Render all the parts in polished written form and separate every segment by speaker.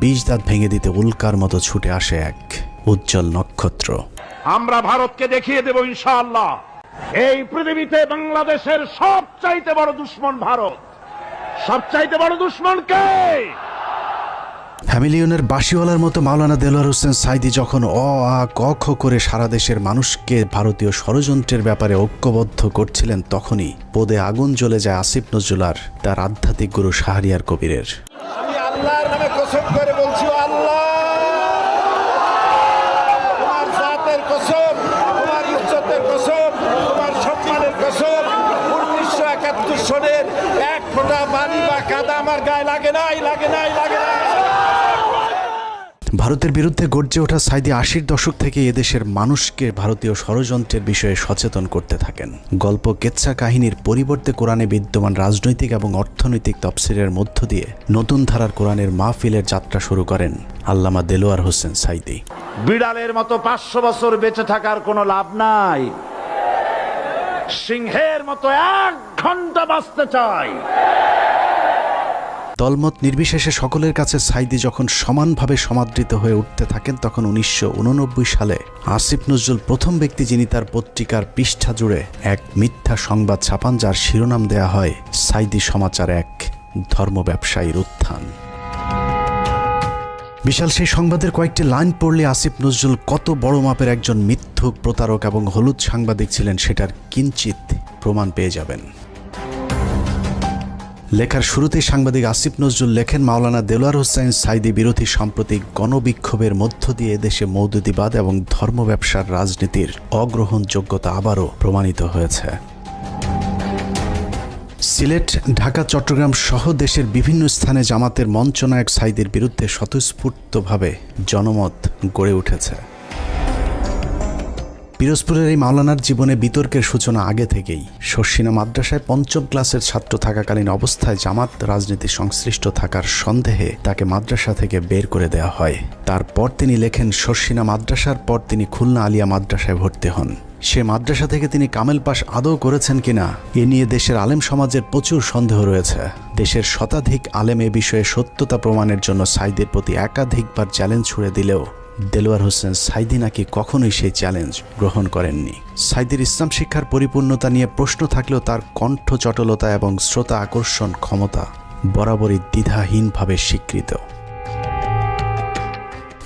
Speaker 1: ২০ দাঁত ভেঙে দিতে উল্কার মতো ছুটে আসে এক উজ্জ্বল নক্ষত্র।
Speaker 2: আমরা ভারতকে দেখিয়ে দেব ইনশাআল্লাহ, এই পৃথিবীতে বাংলাদেশের সবচাইতে বড় দুশ্মন ভারত। সবচাইতে বড় দুশ্মন কে?
Speaker 1: ফ্যামিলিয়নের বাঁশিওয়ালার মতো মাওলানা দেলোয়ার হোসেন সাঈদী যখন ক খ করে সারা দেশের মানুষকে ভারতীয় ষড়যন্ত্রের ব্যাপারে ঐক্যবদ্ধ করছিলেন, তখনই পদে আগুন জ্বলে যায় আসিফ নজরুল আর তার আধ্যাত্মিক গুরু শাহরিয়ার কবিরের।
Speaker 3: আমি আল্লাহর নামে কসম করে বলছি, আল্লাহ তোমার জাতের কসম, তোমার ইজ্জতের কসম, তোমার সম্মানের কসম, 1971 সনের এক ফোঁটা পানি বা কাদা আমার গায়ে লাগে নাই।
Speaker 1: ভারতের বিরুদ্ধে গর্জে ওঠা সাঈদী ৮০-র দশক থেকে এদেশের মানুষকে ভারতীয় ষড়যন্ত্রের বিষয়ে সচেতন করতে থাকেন। গল্প কেচ্ছা কাহিনীর পরিবর্তে কোরআনে বিদ্যমান রাজনৈতিক এবং অর্থনৈতিক তফসিরের মধ্য দিয়ে নতুন ধারার কোরআনের মাহফিলের যাত্রা শুরু করেন আল্লামা দেলোয়ার হোসেন সাঈদী।
Speaker 2: বিড়ালের মতো ৫০০ বছর বেঁচে থাকার কোনো লাভ নাই, সিংহের মতো ১ ঘন্টা বাঁচতে চাই।
Speaker 1: দলমত নির্বিশেষে সকলের কাছে সাঈদী যখন সমানভাবে সমাদৃত হয়ে উঠতে থাকেন, তখন ১৯৮৯ সালে আসিফ নজরুল প্রথম ব্যক্তি যিনি তার পত্রিকার পৃষ্ঠা জুড়ে এক মিথ্যা সংবাদ ছাপান, যার শিরোনাম দেয়া হয় সাঈদী সমাচার, এক ধর্ম ব্যবসায়ীর উত্থান। বিশাল সেই সংবাদের কয়েকটি লাইন পড়লে আসিফ নজরুল কত বড় মাপের একজন মিথ্যুক, প্রতারক এবং হলুদ সাংবাদিক ছিলেন সেটার কিঞ্চিত প্রমাণ পেয়ে যাবেন। লেখার শুরুতেই সাংবাদিক আসিফ নজরুল লেখেন, মাওলানা দেলোয়ার হোসেন সাঈদী বিরোধী সাম্প্রতিক গণবিক্ষোভের মধ্য দিয়ে দেশে মৌদুদিবাদ এবং ধর্ম ব্যবসার রাজনীতির অগ্রহণযোগ্যতা আবারও প্রমাণিত হয়েছে। সিলেট, ঢাকা, চট্টগ্রাম সহ দেশের বিভিন্ন স্থানে জামাতের মঞ্চনায়ক সাঈদীর বিরুদ্ধে স্বতঃস্ফূর্তভাবে জনমত গড়ে উঠেছে। পিরোজপুরের এই মাওলানার জীবনে বিতর্কের সূচনা আগে থেকেই। শর্ষিনা মাদ্রাসায় ৫ম ক্লাসের ছাত্র থাকাকালীন অবস্থায় জামাত রাজনীতি সংশ্লিষ্ট থাকার সন্দেহে তাকে মাদ্রাসা থেকে বের করে দেওয়া হয়। তারপর তিনি লেখেন, শর্ষিনা মাদ্রাসার পর তিনি খুলনা আলিয়া মাদ্রাসায় ভর্তি হন। সে মাদ্রাসা থেকে তিনি কামেল পাশ আদৌ করেছেন কিনা এ নিয়ে দেশের আলেম সমাজের প্রচুর সন্দেহ রয়েছে। দেশের শতাধিক আলেম এ বিষয়ে সত্যতা প্রমাণের জন্য সাঈদীর প্রতি একাধিকবার চ্যালেঞ্জ ছুড়ে দিলেও দেলোয়ার হোসেন সাঈদী নাকি কখনোই সেই চ্যালেঞ্জ গ্রহণ করেননি। সাঈদীর ইসলাম শিক্ষার পরিপূর্ণতা নিয়ে প্রশ্ন থাকলেও তার কণ্ঠ চটলতা এবং শ্রোতা আকর্ষণ ক্ষমতা বরাবরই দ্বিধাহীনভাবে স্বীকৃত।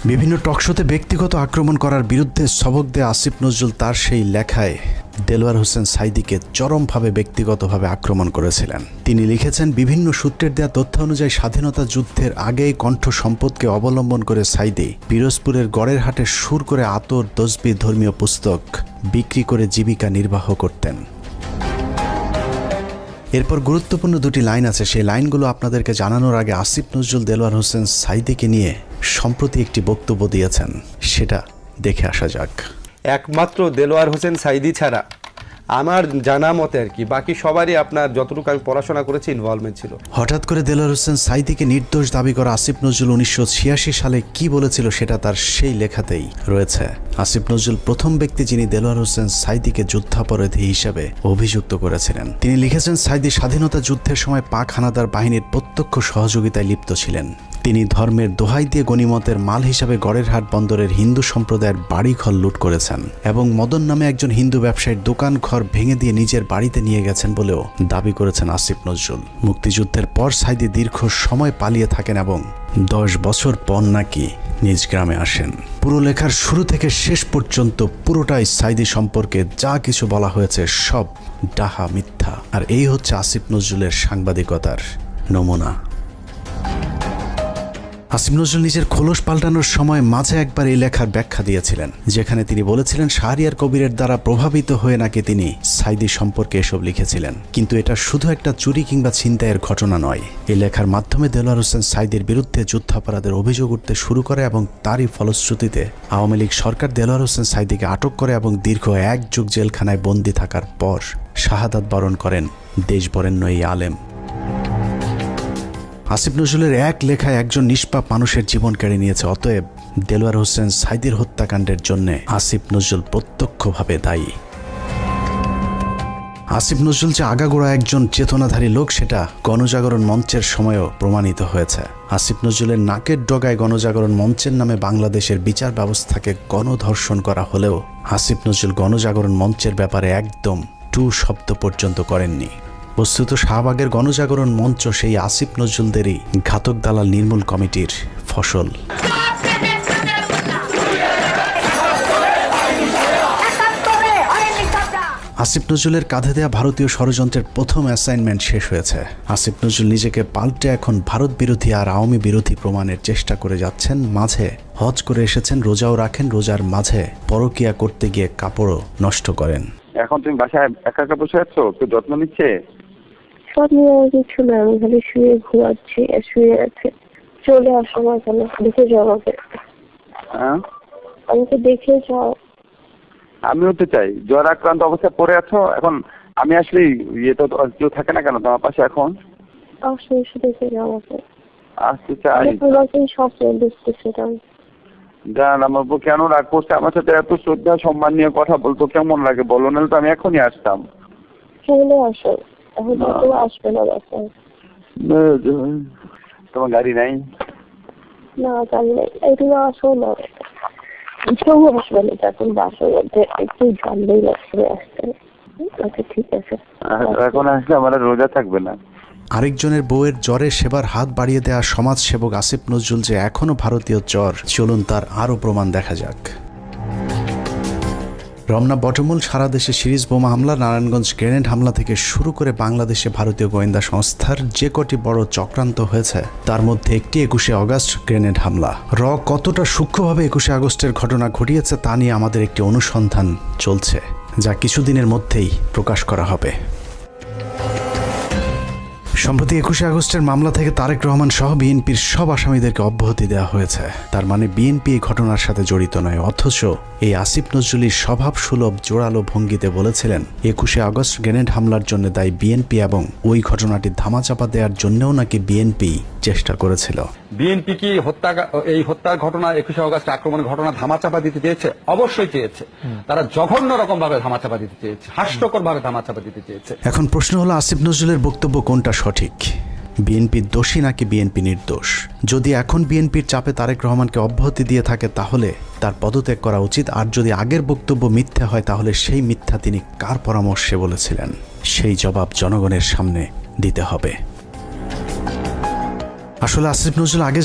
Speaker 1: বিভিন্ন টকশোতে ব্যক্তিগত আক্রমণ করার বিরুদ্ধে সবক দেয়া আসিফ নজরুল তার সেই লেখায় দেলোয়ার হোসেন সাঈদীকে চরমভাবে ব্যক্তিগতভাবে আক্রমণ করেছিলেন। তিনি লিখেছেন, বিভিন্ন সূত্রের দেয়া তথ্য অনুযায়ী স্বাধীনতা যুদ্ধের আগেই কণ্ঠ সম্পদকে অবলম্বন করে সাঈদী পিরোজপুরের গড়ের হাটে সুর করে আতর, তসবিহ, ধর্মীয় পুস্তক বিক্রি করে জীবিকা নির্বাহ করতেন। এরপর গুরুত্বপূর্ণ দুটি লাইন আছে, সেই লাইনগুলো আপনাদেরকে জানানোর আগে আসিফ নজরুল দেলোয়ার হোসেন সাঈদীকে নিয়ে সম্প্রতি একটি বক্তব্য দিয়েছেন, সেটা দেখে আসা যাক।
Speaker 4: একমাত্র দেলোয়ার হোসেন সাঈদী ছাড়া আমার জানা মতে আর কি বাকি সবারই আপনার যতটুকু আমি পড়াশোনা করেছি ইনভলভমেন্ট ছিল।
Speaker 1: হঠাৎ করে দেলোয়ার হোসেন সাঈদীকে নির্দোষ দাবি করা আসিফ নজরুল ১৯৮৬ সালে কি বলেছিল সেটা তার সেই লেখাতেই রয়েছে। আসিফ নজরুল প্রথম ব্যক্তি যিনি দেলোয়ার হোসেন সাঈদীকে যুদ্ধাপরাধী হিসেবে অভিযুক্ত করেছিলেন। তিনি লিখেছেন, সাঈদী স্বাধীনতা যুদ্ধের সময় পাক হানাদার বাহিনীর প্রত্যক্ষ সহযোগিতায় লিপ্ত ছিলেন। তিনি ধর্মের দোহাই দিয়ে গনিমতের মাল হিসাবে গড়েরহাট বন্দরের হিন্দু সম্প্রদায়ের বাড়িঘর লুট করেছেন এবং মদন নামে একজন হিন্দু ব্যবসায়ীর দোকান ঘর ভেঙে দিয়ে নিজের বাড়িতে নিয়ে গেছেন বলেও দাবি করেছেন আসিফ নজরুল। মুক্তিযুদ্ধের পর সাঈদী দীর্ঘ সময় পালিয়ে থাকেন এবং ১০ বছর পর নাকি নিজ গ্রামে আসেন। পুরো লেখার শুরু থেকে শেষ পর্যন্ত পুরোটাই সাঈদী সম্পর্কে যা কিছু বলা হয়েছে সব ডাহা, মিথ্যা। আর এই হচ্ছে আসিফ নজরুলের সাংবাদিকতার নমুনা। আসিফ নজরুল নিজের খোলস পাল্টানোর সময় মাঝে একবার এই লেখার ব্যাখ্যা দিয়েছিলেন, যেখানে তিনি বলেছিলেন শাহরিয়ার কবিরের দ্বারা প্রভাবিত হয়ে নাকি তিনি সাঈদী সম্পর্কে এসব লিখেছিলেন। কিন্তু এটা শুধু একটা চুরি কিংবা ছিনতাইয়ের ঘটনা নয়। এই লেখার মাধ্যমে দেলোয়ার হোসেন সাঈদীর বিরুদ্ধে যুদ্ধাপরাধের অভিযোগ উঠতে শুরু করে এবং তারই ফলশ্রুতিতে আওয়ামী লীগ সরকার দেলোয়ার হোসেন সাঈদীকে আটক করে এবং দীর্ঘ ১ যুগ জেলখানায় বন্দী থাকার পর শাহাদাত বরণ করেন দেশবরেণ্য এই আলেম। আসিফ নজরুলের এক লেখায় একজন নিষ্পাপ মানুষের জীবন কেড়ে নিয়েছে। অতএব দেলোয়ার হোসেন সাঈদীর হত্যাকাণ্ডের জন্য আসিফ নজরুল প্রত্যক্ষভাবে দায়ী। আসিফ নজরুল যে আগাগোড়া একজন চেতনাধারী লোক সেটা গণজাগরণ মঞ্চের সময়ও প্রমাণিত হয়েছে। আসিফ নজরুলের নাকের ডগায় গণজাগরণ মঞ্চের নামে বাংলাদেশের বিচার ব্যবস্থাকে গণধর্ষণ করা হলেও আসিফ নজরুল গণজাগরণ মঞ্চের ব্যাপারে একদম টু শব্দ পর্যন্ত করেননি। বস্তুত শাহবাগের গণজাগরণ মঞ্চ সেই আসিফ নজরুলদেরই ঘাতক দালাল নির্মূল কমিটির ফসল। আসিফ নজরুলের কাঁধে দেয়া ভারতীয় ষড়যন্ত্রের প্রথম অ্যাসাইনমেন্ট শেষ হয়েছে। আসিফ নজরুল নিজেকে পাল্টে এখন ভারত বিরোধী আর আওয়ামী বিরোধী প্রমাণের চেষ্টা করে যাচ্ছেন। মাঝে হজ করে এসেছেন, রোজাও রাখেন, রোজার মাঝে পরকিয়া করতে গিয়ে কাপড়ও নষ্ট করেন।
Speaker 5: এখন তুমি বাসায় একা একা বসে আছো, কেউ যত্ন নিচ্ছে?
Speaker 6: সব নিয়ে কিছু না, আমি খালি শুয়ে ঘুমাচ্ছি, শুয়ে আছে। চলে আসো না কেন, দেখে যাও আমাকে।
Speaker 5: হ্যাঁ,
Speaker 6: আমাকে দেখে যাও।
Speaker 5: আমিও তো চাই। জ্বর আক্রান্ত অবস্থায় পড়ে আছো এখন। আমি আসলে ইয়ে তো কেউ থাকে না কেন তোমার পাশে এখন?
Speaker 6: আসো, এসে দেখে যাও আমাকে।
Speaker 5: আসতে চাই।
Speaker 6: তোমাকেই সবচেয়ে দেখতেছিলাম।
Speaker 5: জান, আমার বউ কেন রাগ করছে আমার সাথে? এত শ্রদ্ধা সম্মান নিয়ে কথা বলতো কেমন লাগে বলো, নাহলে তো আমি এখনই আসতাম।
Speaker 6: চলে আসো, এখন তো আসবে না বাসায়।
Speaker 5: তোমার গাড়ি নাই?
Speaker 6: না, জানি না, এগুলো আসো না। কেউ আসবে না, যখন বাসার মধ্যে একটু জানলেই লাগবে আসতে। আচ্ছা ঠিক আছে।
Speaker 5: এখন আসলে আমার আর রোজা থাকবে না।
Speaker 1: আরেকজনের বউয়ের জ্বরে সেবার হাত বাড়িয়ে দেওয়া সমাজসেবক আসিফ নজরুল যে এখনো ভারতীয় জ্বর, চলুন তার আরও প্রমাণ দেখা যাক। রমনা বটমূল সারা দেশে সিরিজ বোমা হামলা, নারায়ণগঞ্জ গ্রেনেড হামলা থেকে শুরু করে বাংলাদেশে ভারতীয় গোয়েন্দা সংস্থার যে কটি বড় চক্রান্ত হয়েছে তার মধ্যে একটি 21শে আগস্ট গ্রেনেড হামলা। কতটা সূক্ষ্মভাবে 21শে আগস্টের ঘটনা ঘটিয়েছে তা নিয়ে আমাদের একটি অনুসন্ধান চলছে, যা কিছুদিনের মধ্যেই প্রকাশ করা হবে। সম্প্রতি 21শে আগস্টের মামলা থেকে তারেক রহমান সহ বিএনপির সব আসামিদেরকে অব্যাহতি দেওয়া হয়েছে। তার মানে বিএনপি এই ঘটনার সাথে জড়িত নয়। অথচ এই আসিফ নজরুলই স্বভাব সুলভ জোরালো ভঙ্গিতে বলেছিলেন 21শে আগস্ট গ্রেনেড হামলার জন্য দায়ী বিএনপি এবং ওই ঘটনাটি ধামাচাপা দেওয়ার জন্যও নাকি বিএনপি চেষ্টা করেছিল।
Speaker 7: বিএনপি কি এই হত্যার ঘটনা 21শে আগস্ট আক্রমণের ঘটনা ধামাচাপা দিতে চেয়েছে? অবশ্যই চেয়েছে। তারা জঘন্য রকম ভাবে ধামাচাপা দিতে চেয়েছে, হাস্যকর ভাবে ধামাচাপা দিতে চেয়েছে।
Speaker 1: এখন প্রশ্ন হলো আসিফ নজরুলের বক্তব্য কোনটা সঠিক? বিএনপি দোষী নাকি বিএনপি নির্দোষ? যদি এখন বিএনপির চাপে তারেক রহমানকে অব্যাহতি দিয়ে থাকে তাহলে তার পদত্যাগ করা উচিত। আর যদি আগের বক্তব্য মিথ্যা হয় তাহলে সেই মিথ্যা তিনি কার পরামর্শে বলেছিলেন সেই জবাব জনগণের সামনে দিতে হবে। আসলে আসিফ নজরুল আগে